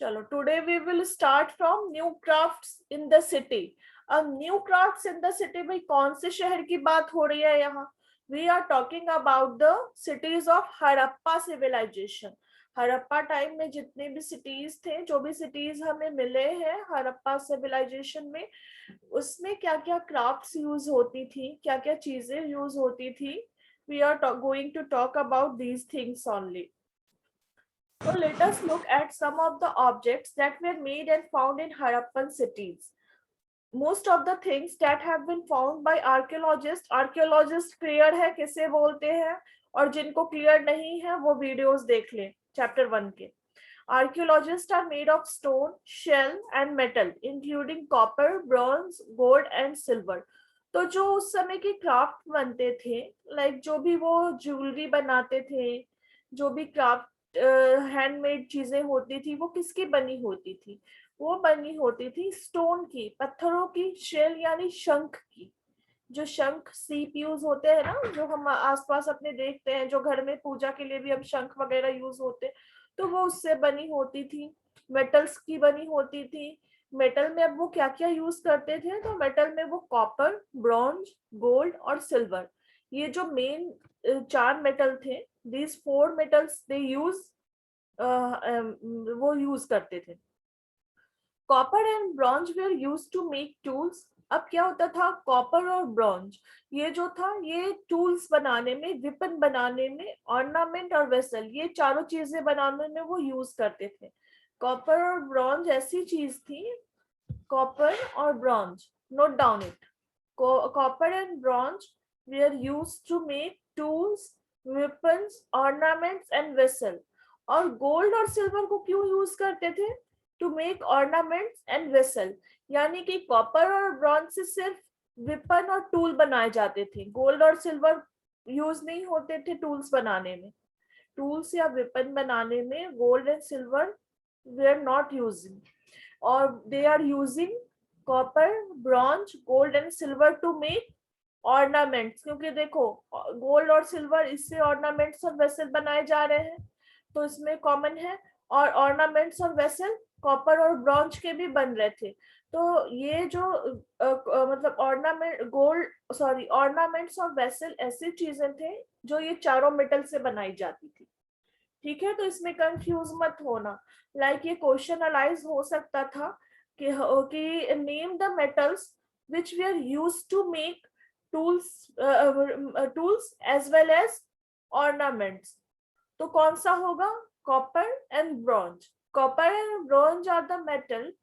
चलो, today we will start from new crafts in the city. अब new crafts in the city, भाई कौन से शहर की बात हो रही है यहाँ? We are talking about the cities of Harappa civilization. Harappa time में जितने भी सिटीज थे, जो भी सिटीज हमें मिले हैं हड़प्पा सिविलाइजेशन में, उसमें क्या क्या क्राफ्ट्स यूज होती थी, क्या क्या चीजें यूज होती थी। We are going to talk about these things only. So let us look at some of the objects that were made and found in Harappan cities. Most of the things that have been found by archaeologists clear है किसे बोलते हैं, और जिनको clear नहीं है वो videos देख लें chapter 1 के. Archaeologists are made of stone, shell and metal, including copper, bronze, gold and silver. तो जो उस समय के क्राफ्ट बनते थे, लाइक जो भी वो ज्वेलरी बनाते थे, जो भी क्राफ्ट हैंडमेड चीजें होती थी, वो किसकी बनी होती थी? वो बनी होती थी स्टोन की, पत्थरों की, शेल यानी शंख की. जो शंख सीप यूज होते हैं ना, जो हम आसपास अपने देखते हैं, जो घर में पूजा के लिए भी अब शंख वगैरह यूज होते हैं, तो वो उससे बनी होती थी. मेटल्स की बनी होती थी. मेटल में अब वो क्या क्या यूज करते थे? तो मेटल में वो कॉपर, ब्रॉन्ज, गोल्ड और सिल्वर, ये जो मेन 4 मेटल थे, these 4 metals they use, वो यूज करते थे. Copper and bronze were use to make tools. अब क्या होता था? कॉपर और ब्रॉन्ज ये जो था, ये टूल्स बनाने में, विपन बनाने में, ऑर्नामेंट और वेसल, ये चारों चीजें बनाने में वो यूज करते थे. कॉपर और ब्रॉन्ज ऐसी चीज थी, कॉपर और bronze, note down it. Copper and bronze were use to make tools, weapons, ornaments and vessel. और गोल्ड और सिल्वर को क्यों यूज करते थे? To make ornaments and vessel. यानी कि कॉपर और ब्रॉन्ज से सिर्फ वेपन और टूल बनाए जाते थे, गोल्ड और सिल्वर यूज नहीं होते थे टूल्स बनाने में. टूल्स या वेपन बनाने में gold and silver we are not using, और they are using copper, bronze, gold and silver to make ornaments. क्योंकि देखो, गोल्ड और सिल्वर, इससे ऑर्नामेंट्स और वेसल बनाए जा रहे हैं, तो इसमें कॉमन है. और ऑर्नामेंट्स और वेसल कॉपर और ब्रॉन्ज के भी बन रहे थे. तो ये जो मतलब ऑर्नामेंट, गोल्ड सॉरी ऑर्नामेंट्स और वेसल ऐसी चीजें थे जो ये चारों मेटल से बनाई जाती थी. ठीक है, तो इसमें कंफ्यूज मत होना. लाइक ये क्वेश्चन अलाइज हो सकता था कि name the metals which we are use to make tools as well as ornaments. तो कौन सा होगा? Copper and bronze. Copper and bronze are the metal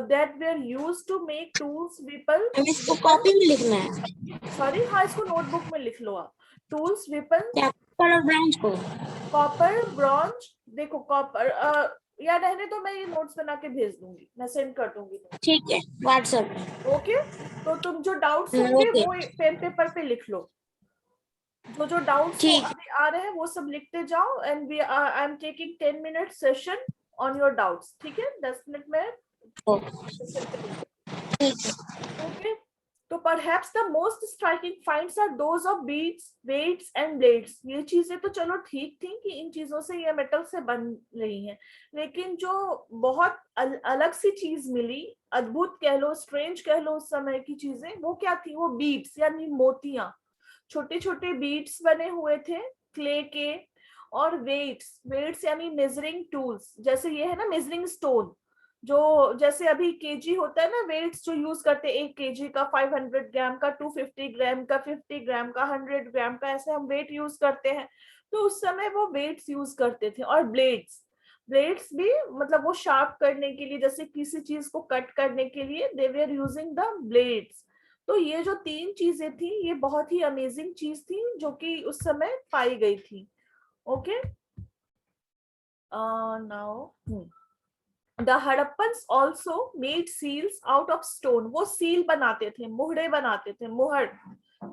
that were used to make tools, weapons. इसको copy में लिखना है. Sorry, हाँ, इसको नोटबुक में लिख लो आप. टूल्स, वेपन्स, कॉपर और ब्रॉन्ज को. Copper, bronze. देखो कॉपर, या रहने तो मैं ये नोट्स बना के भेज दूंगी, मैं सेंड कर दूंगी. ठीक है, व्हाट्सएप में. ओके, तो तुम जो डाउट्स होंगे ओके. वो पेन पेपर पे लिख लो. जो डाउट्स हो अभी आ रहे हैं वो सब लिखते जाओ. And I am taking 10 minute session on your doubts. ठीक है, 10 मिनट में. ओके, तो perhaps the most striking finds are those of beads, weights and blades. ये चीजें तो चलो ठीक थी कि इन चीजों से ये मेटल से बन रही हैं, लेकिन जो बहुत अलग सी चीज मिली, अद्भुत कह लो, स्ट्रेंज कह लो, उस समय की चीजें, वो क्या थी? वो बीड्स यानी मोतियां, छोटे छोटे बीड्स बने हुए थे क्ले के. और वेट्स यानी मेजरिंग टूल्स, जैसे ये है ना मेजरिंग स्टोन, जो जैसे अभी केजी होता है ना, वेट्स जो यूज करते हैं, 1 केजी का, 500 ग्राम का, 250 ग्राम का, 50 ग्राम का, 100 ग्राम का, ऐसे हम वेट यूज करते हैं. तो उस समय वो वेट्स यूज करते थे. और ब्लेड्स, ब्लेड्स भी मतलब वो शार्प करने के लिए, जैसे किसी चीज को कट करने के लिए, दे वर यूजिंग द ब्लेड्स. तो ये जो 3 चीजें थी, ये बहुत ही अमेजिंग चीज थी जो कि उस समय पाई गई थी. Okay, now The Harappans also made seals out of stone. वो सील बनाते थे, मुहरे बनाते थे, मुहर.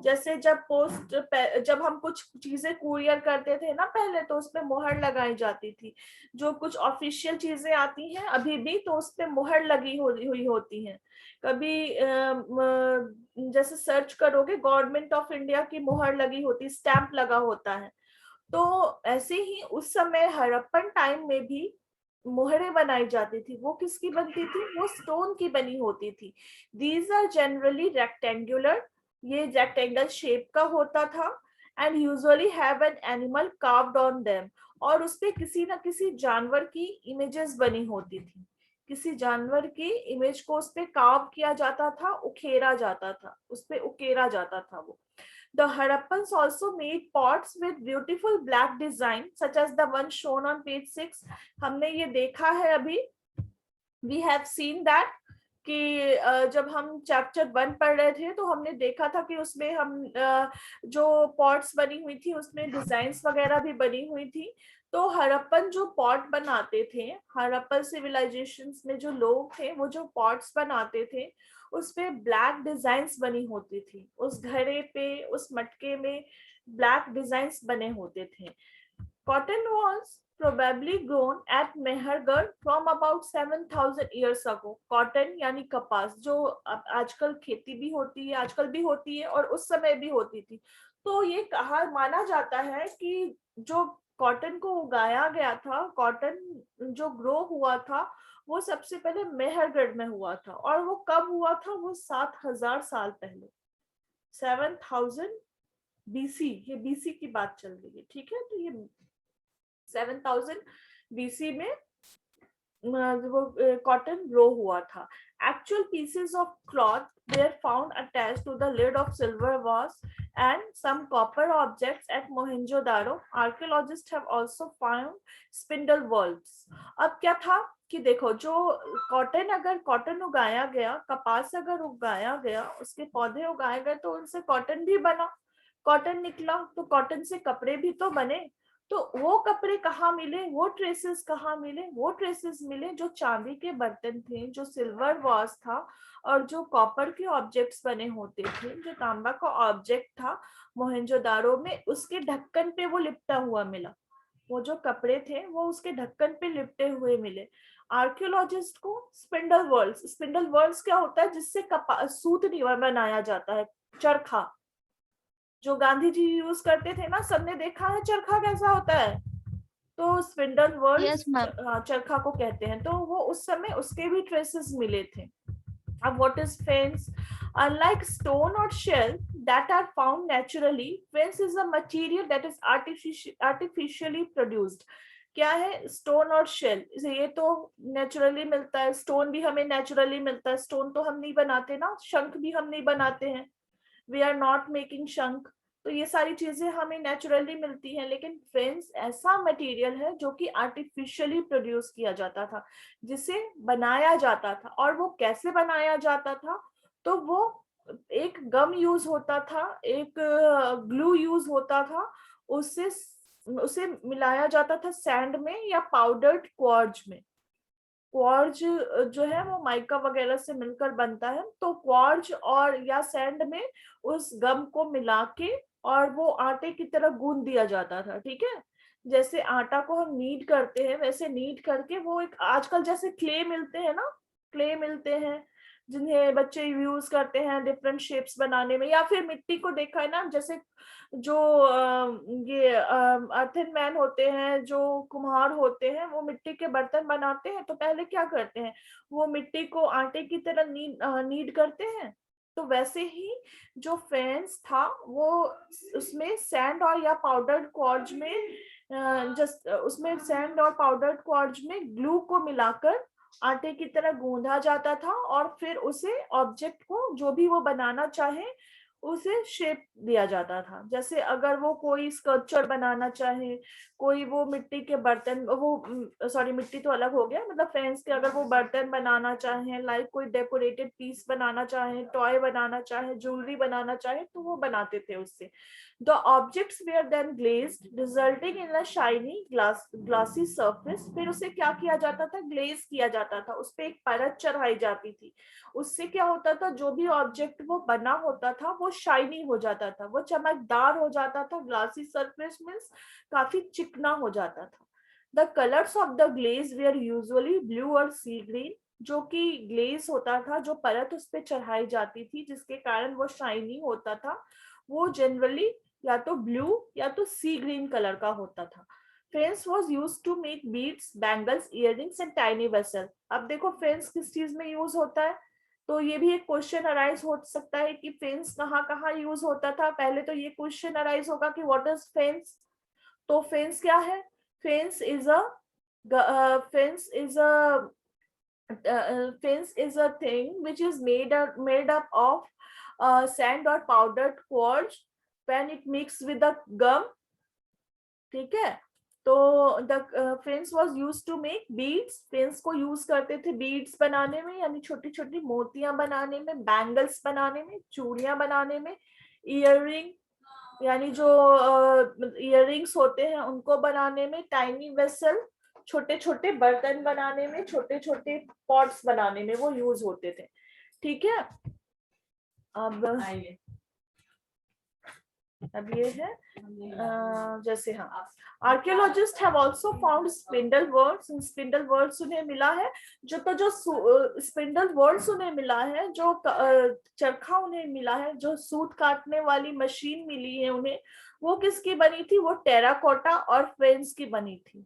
जैसे जब हम कुछ चीजें कुरियर करते थे ना पहले, तो उसपे मुहर लगाई जाती थी. जो कुछ ऑफिशियल चीजें आती हैं अभी भी, तो उसपे मुहर लगी हुई होती हैं. कभी जैसे सर्च करोगे, गवर्नमेंट ऑफ इंडिया की मुहर लगी होती, स्टैंप लगा होता है. तो ऐसे ही उस समय हड़प्पन टाइम में भी मोहरें बनाई जाती थी वो किसकी बनती थी, वो स्टोन की बनी होती थी. दीज आर जनरली रेक्टेंगुलर, ये रेक्टेंगल शेप का होता था. And usually have an animal carved on them, और उसपे किसी ना किसी जानवर की इमेजेस बनी होती थी. किसी जानवर की इमेज को उसपे कार्व किया जाता था, उकेरा जाता था, उसपे उकेरा जाता था वो. The Harappans also made pots with beautiful black design, such as the one shown on page 6. हमने ये देखा है अभी. We have seen that कि जब हम चैप्टर 1 पढ़ रहे थे तो हमने देखा था कि उसमें हम जो पॉट्स बनी हुई थी उसमें डिजाइन्स वगैरह भी बनी हुई थी. तो हड़प्पन जो पॉट बनाते थे, हड़प्पन सिविलाइजेशन में जो लोग थे वो जो पॉट्स बनाते थे उसपे ब्लैक डिजाइन्स बनी होती थी. उस घड़े पे, उस मटके में ब्लैक डिजाइन्स बने होते थे. Cotton was probably grown at Mehergarh from about 7,000 years ago. Cotton यानी कपास, जो आजकल खेती भी होती है, आजकल भी होती है और उस समय भी होती थी. तो ये कहा माना जाता है कि जो कॉटन को उगाया गया था, कॉटन जो ग्रो हुआ था वो सबसे पहले मेहरगढ़ में हुआ था. और वो कब हुआ था, वो 7,000 साल पहले, 7,000 BC, ये BC की बात चल रही है. ठीक है, तो ये 7,000 BC में वो कॉटन ग्रो हुआ था. Actual pieces of cloth were found attached to the lid of silver vase and some copper objects at Mohenjo-daro. Archaeologists have also found spindle whorls. अब क्या था कि देखो, जो कॉटन, अगर कॉटन उगाया गया, कपास अगर उगाया गया, उसके पौधे उगाए गए तो उनसे कॉटन भी बना, कॉटन निकला, तो कॉटन से कपड़े भी तो बने. तो वो कपड़े कहाँ मिले, वो ट्रेसेस कहाँ मिले, वो ट्रेसेस मिले जो चांदी के बर्तन थे, जो सिल्वर वास था, और जो कॉपर के ऑब्जेक्ट्स बने होते थे, जो तांबा का ऑब्जेक्ट था मोहनजोदारो में, उसके ढक्कन पे वो लिपटा हुआ मिला. वो जो कपड़े थे वो उसके ढक्कन पे लिपटे हुए मिले. आर्कियोलॉजिस्ट को स्पिंडल वर्ल्स, स्पिंडल वर्ल्स क्या होता है, जिससे सूत बनाया जाता है, चरखा जो गांधी जी यूज करते थे ना, सबने देखा है चरखा कैसा होता है. तो स्पिंडल Yes, वर्ल्स ma'am. चरखा को कहते हैं. तो वो उस समय उसके भी ट्रेसेस मिले थे. अब what is fence? Unlike stone or shell that are found naturally, fence is a material that is artificially produced. क्या है स्टोन और शेल? ये तो नेचुरली मिलता है, स्टोन भी हमें नेचुरली मिलता है. स्टोन तो हम नहीं बनाते ना, शंख भी हम नहीं बनाते हैं, वी आर नॉट मेकिंग शंख. तो ये सारी चीजें हमें नेचुरली मिलती हैं. लेकिन फेंस ऐसा मटेरियल है जो कि आर्टिफिशियली प्रोड्यूस किया जाता था, जिसे बनाया जाता था. और वो कैसे बनाया जाता था? तो वो एक गम यूज होता था, एक ग्लू यूज होता था, उससे उसे मिलाया जाता था सैंड में या पाउडर्ड क्वार्ज में. क्वार्ज जो है वो माइका वगैरह से मिलकर बनता है. तो क्वार्ज और या सैंड में उस गम को मिला के और वो आटे की तरह गूंद दिया जाता था. ठीक है, जैसे आटा को हम नीड करते हैं वैसे नीड करके वो एक, आजकल जैसे क्ले मिलते हैं ना, क्ले मिलते हैं जिन्हें बच्चे यूज करते हैं डिफरेंट शेप्स बनाने में. या फिर मिट्टी को देखा है ना, जैसे जो ये अर्थन मैन होते हैं, जो कुम्हार होते हैं, वो मिट्टी के बर्तन बनाते हैं. तो पहले क्या करते हैं, वो मिट्टी को आटे की तरह नीड करते हैं. तो वैसे ही जो फेंस था वो उसमें सैंड और या पाउडर्ड क्वार्ज में जस्ट उसमें सैंड और पाउडर्ड क्वार्ज में ग्लू को मिलाकर आटे की तरह गूंधा जाता था. और फिर उसे ऑब्जेक्ट को जो भी वो बनाना चाहे उसे शेप दिया जाता था. जैसे अगर वो कोई स्कल्पचर बनाना चाहे, कोई वो मिट्टी के बर्तन, वो सॉरी मिट्टी तो अलग हो गया, मतलब फेंस के अगर वो बर्तन बनाना चाहे, लाइक कोई डेकोरेटेड पीस बनाना चाहे, टॉय बनाना चाहे, ज्वेलरी बनाना चाहे, तो वो बनाते थे उससे. The objects were then glazed, resulting in a shiny glassy surface. फिर उसे क्या किया जाता था, ग्लेज किया जाता था, उस पे एक परत चढ़ाई जाती थी. उससे क्या होता था, जो भी ऑब्जेक्ट वो बना होता था वो शाइनी हो जाता था, वो चमकदार हो जाता था. ग्लासी सरफेस मींस काफी चिकना हो जाता था. The colours of the glaze were usually blue और सी ग्रीन. जो कि ग्लेज होता था, जो परत उस पे चढ़ाई जाती थी जिसके कारण वो शाइनी होता था, वो जनरली या तो ब्लू या तो सी ग्रीन कलर का होता था. Faience was use to make beads, bangles, earrings and tiny vessel. अब देखो फेंस किस चीज में यूज होता है, तो ये भी एक क्वेश्चन अराइज हो सकता है कि फेंस कहाँ कहाँ यूज होता था। पहले तो ये क्वेश्चन अराइज होगा कि व्हाट इज फेंस। तो फेंस क्या है? Fence is a fence is a fence is a thing which is made up of sand or powdered quartz when it mixed with the gum. ठीक है, तो the faience was used to make beads, faience को use करते थे beads बनाने में, यानी छोटी छोटी मोतियां बनाने में, बैंगल्स बनाने में, चूड़ियां बनाने में, इयररिंग यानी जो इयररिंग्स होते हैं उनको बनाने में, टाइनी वेसल छोटे छोटे बर्तन बनाने में, छोटे छोटे पॉट्स बनाने में वो यूज होते थे। ठीक है, अब ये है जैसे हाँ, archaeologist have also found spindle words. Spindle words उन्हें मिला है, जो स्पिंडल वर्ड्स उन्हें मिला है, जो चरखा उन्हें मिला है, जो सूत काटने वाली मशीन मिली है उन्हें, वो किसकी बनी थी? वो टेराकोटा और फेंस की बनी थी।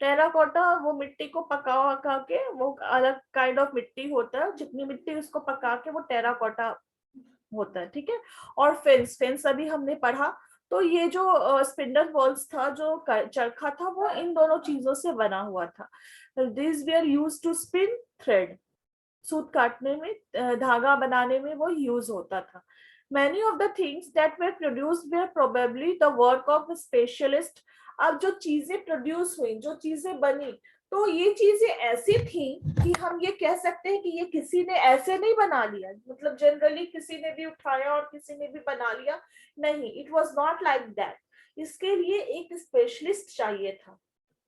टेराकोटा वो मिट्टी को पका के, वो अलग काइंड ऑफ मिट्टी होता है, जितनी मिट्टी उसको पका के वो टेराकोटा होता है। ठीक है, और फेंस, फेंस अभी हमने पढ़ा। तो ये जो स्पिंडल वॉल्स था, जो चरखा था, वो इन दोनों चीजों से बना हुआ था। This were used to spin thread, सूत काटने में, धागा बनाने में वो यूज होता था। Many of the things that were produced were probably the work of a specialist. अब जो चीजें प्रोड्यूस हुई, जो चीजें बनी, तो ये चीजें ऐसी थी कि हम ये कह सकते हैं कि ये किसी ने ऐसे नहीं बना लिया, मतलब जनरली किसी ने भी उठाया और किसी ने भी बना लिया, नहीं, it was not like that. इसके लिए एक स्पेशलिस्ट चाहिए था,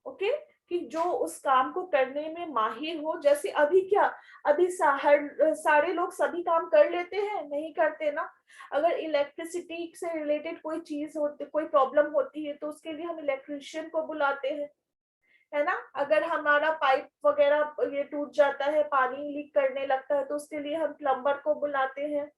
ओके, कि जो उस काम को करने में माहिर हो। जैसे अभी क्या, अभी सारे लोग सभी काम कर लेते हैं? नहीं करते ना। अगर इलेक्ट्रिसिटी से रिलेटेड कोई चीज होती, कोई प्रॉब्लम होती है, तो उसके लिए हम इलेक्ट्रिशियन को बुलाते हैं, है ना। अगर हमारा पाइप वगैरह ये टूट जाता है, पानी लीक करने लगता है, तो उसके लिए हम प्लम्बर को बुलाते हैं।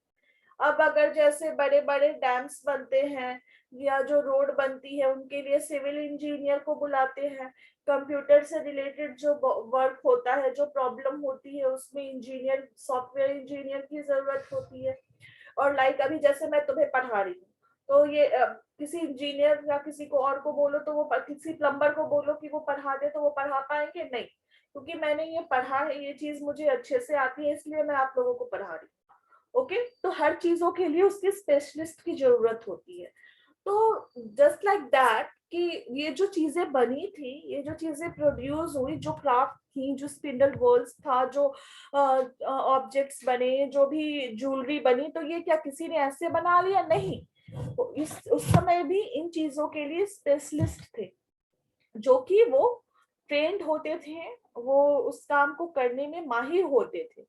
अब अगर जैसे बड़े बड़े डैम्स बनते हैं या जो रोड बनती है, उनके लिए सिविल इंजीनियर को बुलाते हैं। कंप्यूटर से रिलेटेड जो वर्क होता है, जो प्रॉब्लम होती है, उसमें इंजीनियर, सॉफ्टवेयर इंजीनियर की जरूरत होती है। और लाइक अभी जैसे मैं तुम्हें पढ़ा रही हूँ, तो ये किसी इंजीनियर या किसी को और को बोलो, तो वो किसी प्लम्बर को बोलो कि वो पढ़ा दे, तो वो पढ़ा पाएंगे? नहीं, क्योंकि मैंने ये पढ़ा है, ये चीज मुझे अच्छे से आती है, इसलिए मैं आप लोगों को पढ़ा रही हूँ। ओके, तो हर चीजों के लिए उसके स्पेशलिस्ट की जरूरत होती है। तो जस्ट लाइक दैट कि ये जो चीजें बनी थी, ये जो चीजें प्रोड्यूस हुई, जो क्राफ्ट थी, जो स्पिंडल वॉल्स था, जो ऑब्जेक्ट्स बने, जो भी ज्वेलरी बनी, तो ये क्या किसी ने ऐसे बना लिया? नहीं, तो उस समय भी इन चीजों के लिए स्पेशलिस्ट थे, जो कि वो ट्रेंड होते थे, वो उस काम को करने में माहिर होते थे।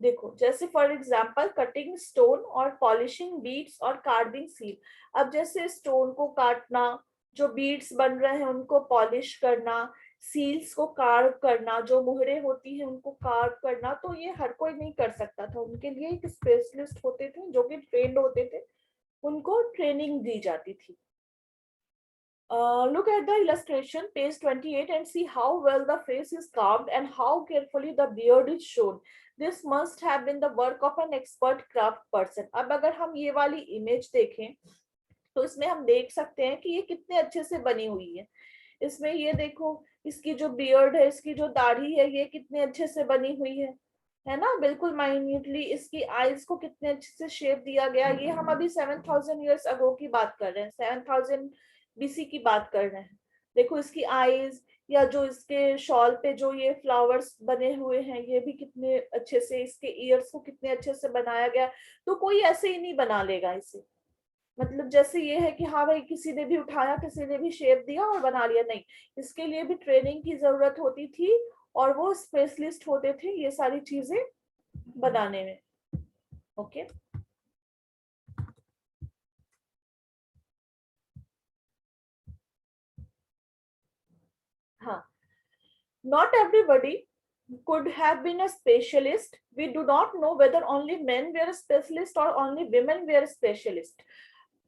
देखो, जैसे फॉर एग्जाम्पल कटिंग स्टोन और पॉलिशिंग बीड्स और कार्विंग सील। अब जैसे स्टोन को काटना, जो बीड्स बन रहे हैं उनको पॉलिश करना, सील्स को कार्व करना, जो मुहरे होती है उनको कार्व करना, तो ये हर कोई नहीं कर सकता था, उनके लिए एक स्पेशलिस्ट होते थे जो कि ट्रेंड होते थे, उनको ट्रेनिंग दी जाती थी। Look at the illustration, page 28, and see how well the face is carved and how carefully the beard is shown. This must have been the work of an expert craft person. अब अगर हम ये वाली image देखें, तो इसमें हम देख सकते हैं कि ये कितने अच्छे से बनी हुई है। इसमें ये देखो, इसकी जो बियर्ड है, इसकी जो दाढ़ी है, ये कितने अच्छे से बनी हुई है ना, बिल्कुल माइन्यूटली। इसकी आईज को कितने अच्छे से शेप दिया गया। ये हम अभी 7000 ईयर्स अगो की बात कर रहे हैं, 7000 बीसी की बात कर रहे हैं। देखो इसकी आईज, या जो इसके शॉल पे जो ये फ्लावर्स बने हुए हैं, ये भी कितने अच्छे से, इसके ईयर्स को कितने अच्छे से बनाया गया। तो कोई ऐसे ही नहीं बना लेगा इसे, मतलब जैसे ये है कि हाँ भाई किसी ने भी उठाया, किसी ने भी शेप दिया और बना लिया, नहीं, इसके लिए भी ट्रेनिंग की जरूरत होती थी, और वो स्पेशलिस्ट होते थे ये सारी चीजें बनाने में। ओके, हाँ, not everybody could have been a specialist. We do not know whether only men were a specialist or only women were a specialist.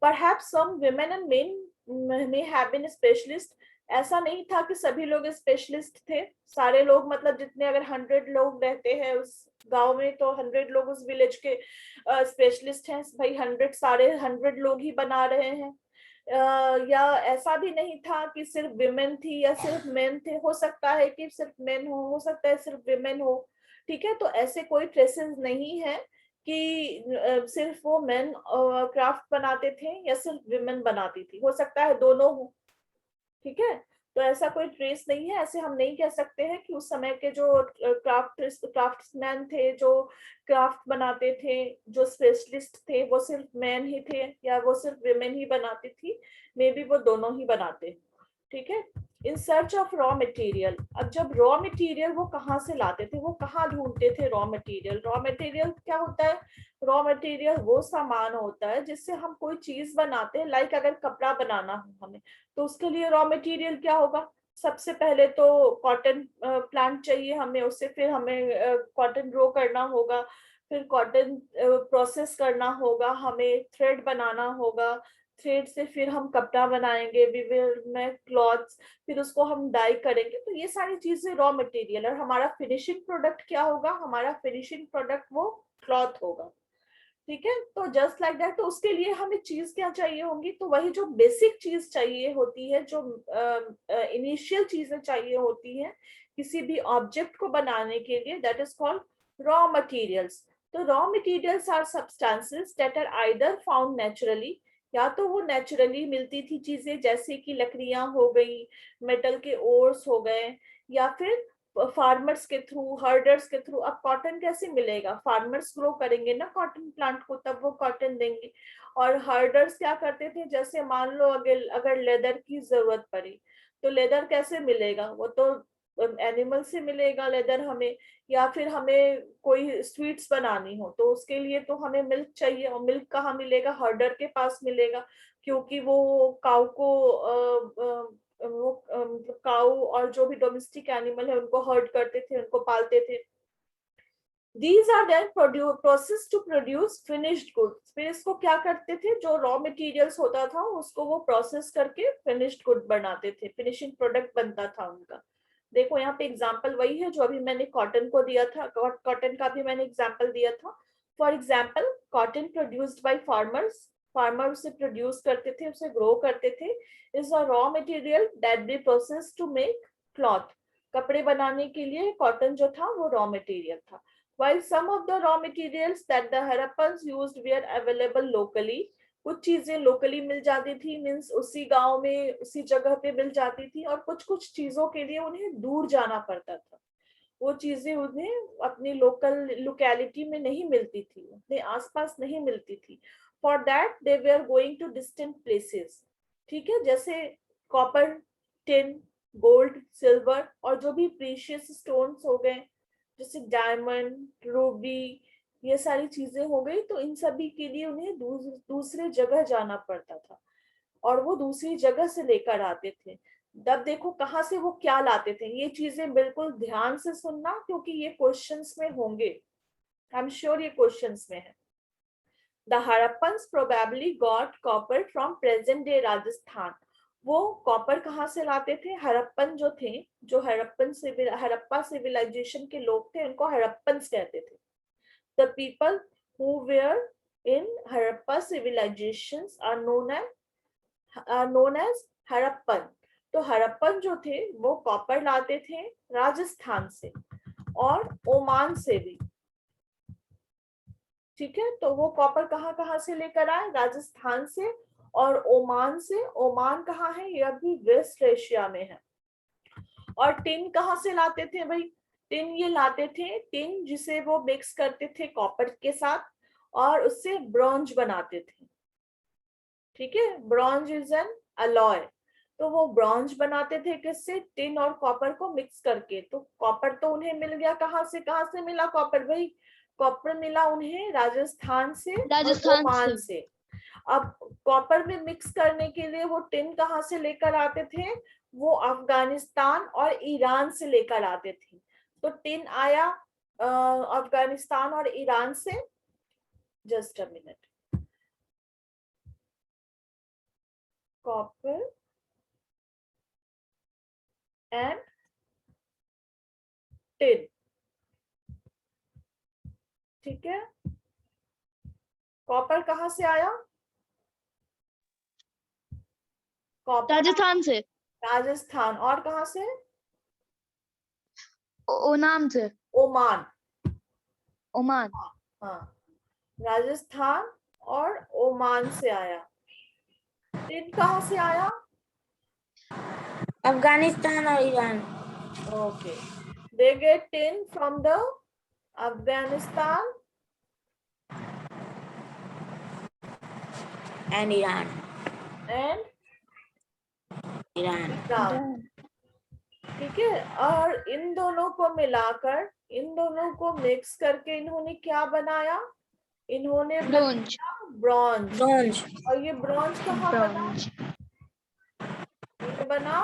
Perhaps some women and men may have been a specialist ऐसा नहीं था कि सभी लोग specialist थे, सारे लोग, मतलब जितने अगर 100 लोग रहते हैं उस गांव में तो 100 लोग उस विलेज के स्पेशलिस्ट हैं भाई, 100 सारे 100 लोग ही बना रहे हैं। या ऐसा भी नहीं था कि सिर्फ विमेन थी या सिर्फ मेन थे, हो सकता है कि सिर्फ मेन हो सकता है सिर्फ विमेन हो, ठीक है। तो ऐसे कोई ट्रेसेस नहीं है कि सिर्फ वो मेन क्राफ्ट बनाते थे या सिर्फ विमेन बनाती थी, हो सकता है दोनों हो, ठीक है। तो ऐसा कोई ट्रेस नहीं है, ऐसे हम नहीं कह सकते हैं कि उस समय के जो क्राफ्ट्समैन थे, जो क्राफ्ट बनाते थे, जो स्पेशलिस्ट थे, वो सिर्फ मैन ही थे या वो सिर्फ विमेन ही बनाती थी, मे बी वो दोनों ही बनाते, ठीक है। In search of raw material, अब जब रॉ मटेरियल वो कहाँ से लाते थे, वो कहाँ ढूंढते थे रॉ मटेरियल? रॉ मटेरियल क्या होता है? रॉ मटेरियल वो सामान होता है जिससे हम कोई चीज बनाते हैं, लाइक अगर कपड़ा बनाना हो हमें, तो उसके लिए रॉ मटेरियल क्या होगा? सबसे पहले तो कॉटन प्लांट चाहिए हमें, उससे फिर हमें कॉटन ग्रो करना होगा, फिर कॉटन प्रोसेस करना होगा, हमें थ्रेड बनाना होगा, थ्रेड से फिर हम कपड़ा बनाएंगे, विविल में क्लॉथ्स, फिर उसको हम डाई करेंगे, तो ये सारी चीजें रॉ मटेरियल। और हमारा फिनिशिंग प्रोडक्ट क्या होगा? हमारा फिनिशिंग प्रोडक्ट वो क्लॉथ होगा, ठीक है। तो जस्ट लाइक दैट, तो उसके लिए हमें चीज क्या चाहिए होंगी? तो वही जो बेसिक चीज चाहिए होती है, जो इनिशियल चीजें चाहिए होती हैं किसी भी ऑब्जेक्ट को बनाने के लिए, that is called raw materials. तो raw materials are substances that are either found naturally, या तो वो नेचुरली मिलती थी चीजें, जैसे कि लकड़ियां हो गई, मेटल के ओर्स हो गए, या फिर फार्मर्स के थ्रू, हर्डर्स के थ्रू। अब कॉटन कैसे मिलेगा? फार्मर्स ग्रो करेंगे ना कॉटन प्लांट को, तब वो कॉटन देंगे। और हर्डर्स क्या करते थे? जैसे मान लो अगर लेदर की जरूरत पड़ी, तो लेदर कैसे मिलेगा? वो तो एनिमल से मिलेगा लेदर हमें। या फिर हमें कोई स्वीट्स बनानी हो तो उसके लिए तो हमें मिल्क चाहिए, और मिल्क कहाँ मिलेगा? हर्डर के पास मिलेगा, क्योंकि वो काऊ को वो काऊ और जो भी डोमेस्टिक एनिमल है उनको हर्ड करते थे, उनको पालते थे। These are then processed to produce finished goods। फिर इसको क्या करते थे? जो रॉ मटेरियल्स होता था उसको वो प्रोसेस करके फिनिश्ड गुड बनाते थे, फिनिशिंग प्रोडक्ट बनता था उनका। देखो यहाँ पे एग्जांपल वही है जो अभी मैंने कॉटन को दिया था, कॉटन का भी मैंने एग्जांपल दिया था। For example, cotton produced by farmers, farmer उसे प्रोड्यूस करते थे, उसे ग्रो करते थे, is a raw material that they process to make cloth. कपड़े बनाने के लिए कॉटन जो था वो रॉ मटेरियल था। While some of the raw materials that the Harappans used were available locally, कुछ चीजें लोकली मिल जाती थी, मीन्स उसी गांव में उसी जगह पे मिल जाती थी, और कुछ कुछ चीजों के लिए उन्हें दूर जाना पड़ता था। वो चीजें उन्हें अपनी लोकल लोकेलिटी में नहीं मिलती थी, अपने आसपास नहीं मिलती थी। For that they were going to distant places, ठीक है। जैसे कॉपर, टिन, गोल्ड, सिल्वर, और जो भी प्रीशियस स्टोन्स हो गए, जैसे डायमंड, रूबी, ये सारी चीजें हो गई, तो इन सभी के लिए उन्हें दूसरे जगह जाना पड़ता था, और वो दूसरी जगह से लेकर आते थे। तब देखो कहाँ से वो क्या लाते थे, ये चीजें बिल्कुल ध्यान से सुनना, क्योंकि ये क्वेश्चंस में होंगे, आई एम श्योर ये क्वेश्चंस में है। The Harappans probably got copper from present day Rajasthan. वो कॉपर कहाँ से लाते थे? हड़प्पन जो थे, जो हड़प्पा सिविलाइजेशन के लोग थे, उनको हड़प्पन्स कहते थे। The people who were in Harappa civilizations are known as Harappan. तो हड़प्पन जो थे वो कॉपर लाते थे राजस्थान से और ओमान से भी, ठीक है। तो वो कॉपर कहाँ कहाँ से लेकर आए? राजस्थान से और ओमान से। ओमान कहाँ है? यह भी वेस्ट एशिया में है। और टिन कहाँ से लाते थे भाई? टिन ये लाते थे, टिन जिसे वो मिक्स करते थे कॉपर के साथ और उससे ब्रॉन्ज बनाते थे, ठीक है। Bronze is an alloy. तो वो ब्रॉन्ज बनाते थे किससे? टिन और कॉपर को मिक्स करके। तो कॉपर तो उन्हें मिल गया, कहाँ से मिला कॉपर भाई? कॉपर मिला उन्हें राजस्थान से और राजस्थान ओमान से। से। अब कॉपर में मिक्स करने के लिए वो टिन कहाँ से लेकर आते थे? वो अफगानिस्तान और ईरान से लेकर आते थे। तो टिन आया अफगानिस्तान और ईरान से। Just a minute. Copper and tin. ठीक है, कॉपर कहाँ से आया? कॉपर राजस्थान से, राजस्थान। और कहाँ से? ओनाम से, ओमान। ओमान। हाँ, राजस्थान और ओमान से आया। टिन कहाँ से आया? अफगानिस्तान और Iran. Okay, they get tin from the Afghanistan and Iran. And Iran. Iran. ठीक है, और इन दोनों को मिलाकर, इन दोनों को मिक्स करके इन्होंने क्या बनाया? इन्होंने ब्रोंज। ब्रॉन्ज। ब्रोंज। और ये ब्रॉन्ज कहाँ बना? ब्रोंज ये बना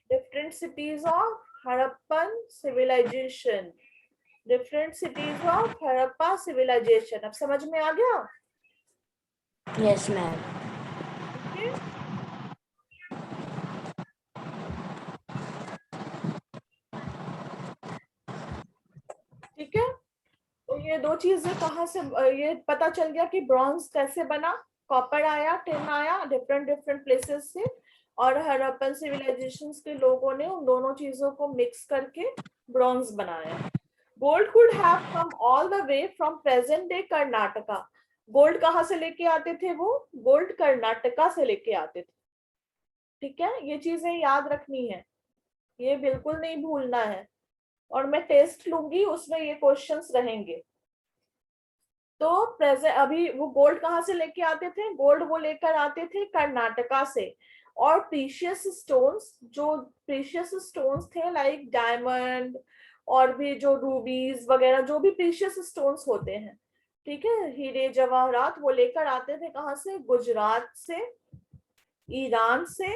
different cities of Harappan civilization. Different cities of Harappa civilization. अब समझ में आ गया? Yes ma'am. ठीक है, ठीक है। तो ये दो चीजें कहाँ से, ये पता चल गया कि ब्रॉन्ज कैसे बना। कॉपर आया, टिन आया डिफरेंट डिफरेंट प्लेसेस से, और हड़प्पन सिविलाइजेशंस के लोगों ने उन दोनों चीजों को मिक्स करके ब्रॉन्ज बनाया। Gold could have come all the way from present day Karnataka. Gold कहाँ से लेके आते थे वो? गोल्ड कर्नाटका से लेके आते थे। ठीक है, ये चीजें याद रखनी है, ये बिल्कुल नहीं भूलना है। और मैं टेस्ट लूंगी, उसमें ये क्वेश्चंस रहेंगे। तो प्रेजेंट, अभी वो गोल्ड कहाँ से लेके आते थे? गोल्ड वो लेकर आते थे कर्नाटका से। और प्रीशियस स्टोन्स, जो प्रीशियस स्टोन्स थे लाइक डायमंड और भी जो रूबीज वगैरह, जो भी प्रीशियस स्टोन्स होते हैं, ठीक है, हीरे जवाहरात, वो लेकर आते थे कहाँ से? गुजरात से, ईरान से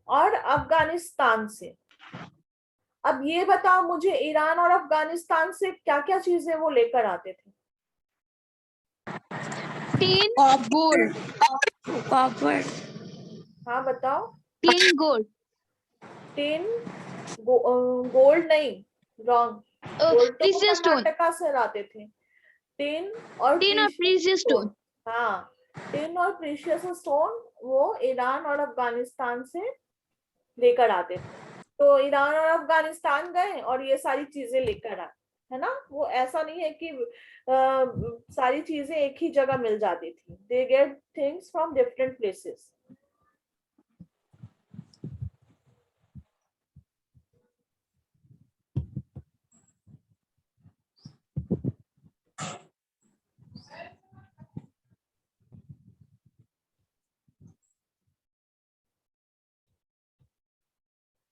और अफगानिस्तान से। अब ये बताओ मुझे, ईरान और अफगानिस्तान से क्या क्या चीजें वो लेकर आते थे? Tin, gold. कॉपर। हाँ बताओ। Tin, gold. टिन, गोल्ड नहीं, रॉन्ग। गोल्ड तो वो प्रीशियस स्टोन। कर्नाटका से लाते थे। टिन और टिन और प्रीशियस स्टोन। स्टोन। हाँ, टिन और प्रीशियस स्टोन वो ईरान और अफगानिस्तान से लेकर आते थे। तो ईरान और अफगानिस्तान गए और ये सारी चीजें लेकर आए, है ना। वो ऐसा नहीं है कि सारी चीजें एक ही जगह मिल जाती थी। They get things from different places.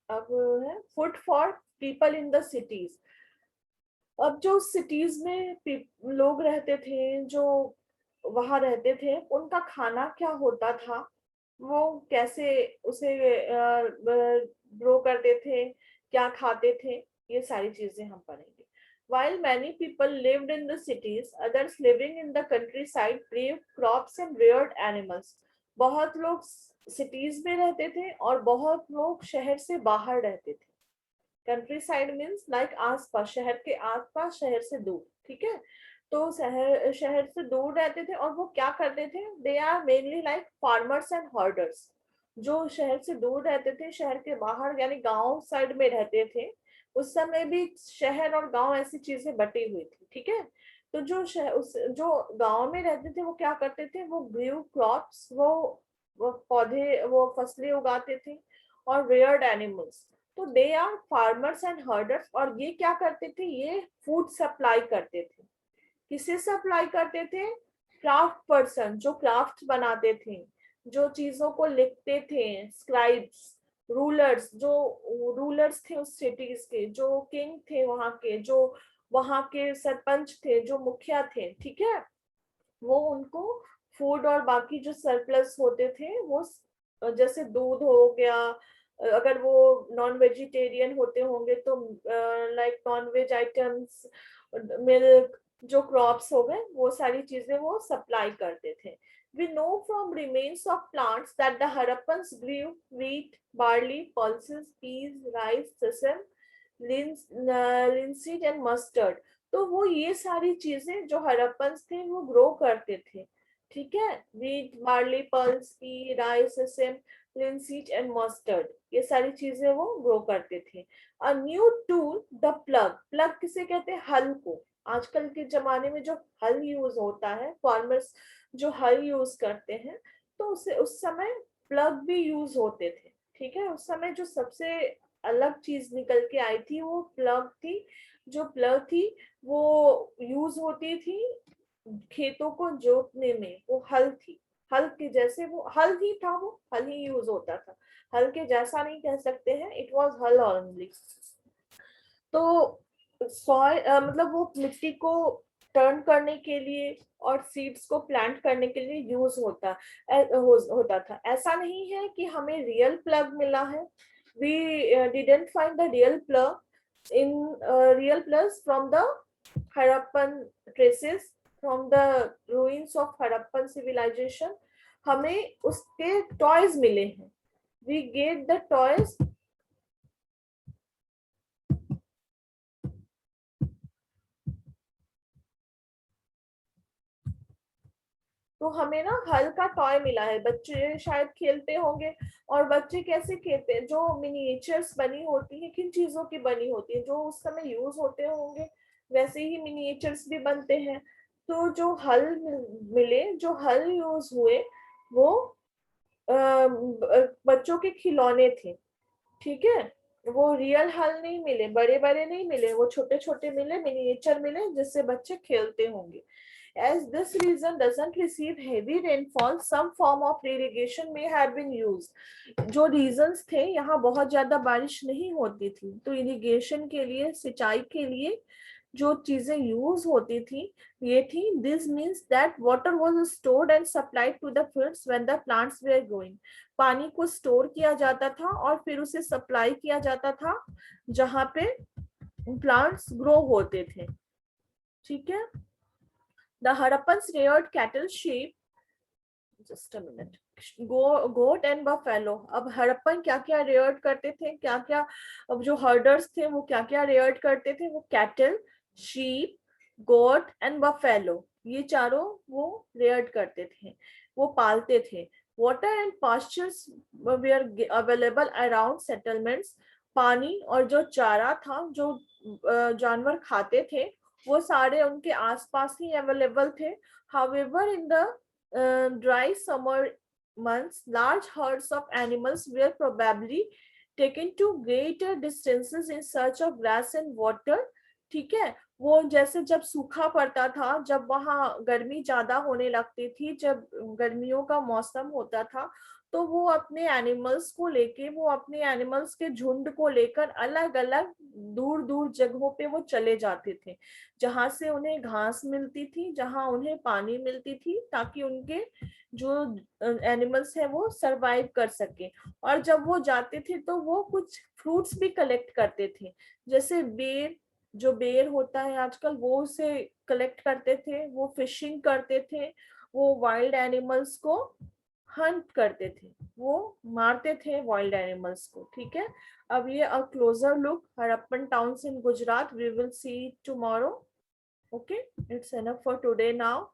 अब है food for people in the cities. अब जो सिटीज में लोग रहते थे, जो वहां रहते थे, उनका खाना क्या होता था, वो कैसे उसे ग्रो करते थे, क्या खाते थे, ये सारी चीजें हम पढ़ेंगे। While many people lived in the cities, others living in the countryside grew crops and reared animals. बहुत लोग सिटीज में रहते थे और बहुत लोग शहर से बाहर रहते थे। कंट्री साइड मीन्स लाइक आसपास, शहर के आसपास, शहर से दूर। ठीक है, तो शहर शहर से दूर रहते थे और वो क्या करते थे? They are mainly like farmers and herders. जो शहर से दूर रहते थे, शहर के बाहर यानी गांव साइड में रहते थे, उस समय भी शहर और गांव ऐसी चीजें बटी हुई थी। ठीक है, तो जो गांव में रहते थे वो क्या करते थे? वो ग्रू क्रॉप्स, वो पौधे, वो फसलें उगाते थे, और रेयर्ड एनिमल्स। तो they are farmers and herders. और ये क्या करते थे? ये फूड सप्लाई करते थे। किसे सप्लाई करते थे? क्राफ्ट पर्सन, जो क्राफ्ट बनाते थे, जो चीजों को लिखते थे, स्क्राइब्स, रूलर्स, जो रूलर्स थे उस सिटीज के, जो किंग थे वहां के, जो वहां के सरपंच थे, जो मुखिया थे, ठीक है, वो उनको फूड और बाकी जो सरप्लस होते थे, वो जैसे दूध हो गया, अगर वो नॉन वेजिटेरियन होते होंगे तो like non veg items, milk, जो क्रॉप्स हो गए, वो सारी चीजें वो सप्लाई करते थे। We know from remains of plants that the Harappans grew wheat, barley, pulses, peas, rice, sesame, linseed and mustard. तो वो ये सारी चीजें जो हड़प्पन्स थे वो ग्रो करते थे, ठीक है, wheat, barley, pulse, pea, rice, sesame, linseed and mustard, ये सारी चीजें वो ग्रो करते थे. A new tool, the plug. Plug किसे कहते हैं? हल को. आजकल के जमाने में जो हल यूज होता है, फार्मर्स जो हल यूज करते हैं, तो उसे उस समय प्लग भी यूज होते थे, ठीक है. उस समय जो सबसे अलग चीज निकल के आई थी वो प्लग थी. जो प्लग थी वो यूज होती थी खेतों को जोतने में. वो हल थी, हल के जैसे वो हल ही था, वो हल ही यूज होता था. हल के जैसा नहीं कह सकते हैं, इट वाज हल ओनली. तो सॉइल मतलब वो मिट्टी को टर्न करने के लिए और सीड्स को प्लांट करने के लिए यूज होता था. ऐसा नहीं है कि हमें रियल प्लग मिला है. We didn't find the real plugs from the Harappan traces, from the ruins of Harappan civilization. हमें उसके टॉयज मिले हैं. We get the toys तो हमें ना हल का टॉय मिला है. बच्चे शायद खेलते होंगे. और बच्चे कैसे खेलते हैं? जो मिनिएचर्स बनी होती है, किन चीजों की बनी होती है? जो उस समय यूज होते होंगे वैसे ही मिनिएचर्स भी बनते हैं. तो जो हल मिले, जो हल यूज हुए, वो बच्चों के खिलौने थे, ठीक है. वो रियल हल नहीं मिले, बड़े बड़े नहीं मिले, वो छोटे छोटे मिले, मिनिएचर मिले जिससे बच्चे खेलते होंगे. As this region doesn't receive heavy rainfall, some form of irrigation may have been used. जो रीजन्स थे, यहाँ बहुत ज्यादा बारिश नहीं होती थी, तो इरिगेशन के लिए, सिंचाई के लिए जो चीजें यूज होती थी ये थी. This means that water was stored and supplied to the fields when the plants were growing. पानी को स्टोर किया जाता था और फिर उसे सप्लाई किया जाता था जहां पे प्लांट्स ग्रो होते थे, ठीक है. The Harappans reared cattle, sheep, just a minute, goat and buffalo. अब हड़प्पन क्या क्या रेयर्ड करते थे, क्या क्या, अब जो हर्डर्स थे वो क्या क्या रेयर्ड करते थे? वो cattle, sheep, goat and buffalo, ये चारों वो रेयर्ड करते थे, वो पालते थे. Water and pastures were available around settlements. पानी और जो चारा था, जो जानवर खाते थे, वो सारे उनके आसपास ही अवेलेबल थे. However, in the dry summer months, large herds of animals were probably taken to greater distances in search of grass and water. ठीक है. वो जैसे जब सूखा पड़ता था, जब वहाँ गर्मी ज्यादा होने लगती थी, जब गर्मियों का मौसम होता था, तो वो अपने एनिमल्स को लेके, वो अपने एनिमल्स के झुंड को लेकर अलग अलग दूर दूर जगहों पे वो चले जाते थे, जहां से उन्हें घास मिलती थी, जहां उन्हें पानी मिलती थी, ताकि उनके जो एनिमल्स है वो सरवाइव कर सके. और जब वो जाते थे तो वो कुछ फ्रूट्स भी कलेक्ट करते थे, जैसे बेर, जो बेर होता है आजकल, वो उसे कलेक्ट करते थे. वो फिशिंग करते थे, वो वाइल्ड एनिमल्स को हंट करते थे, वो मारते थे वाइल्ड एनिमल्स को, ठीक है. अब ये a closer look Harappan towns in Gujarat. We will see tomorrow. Okay, it's enough for today now.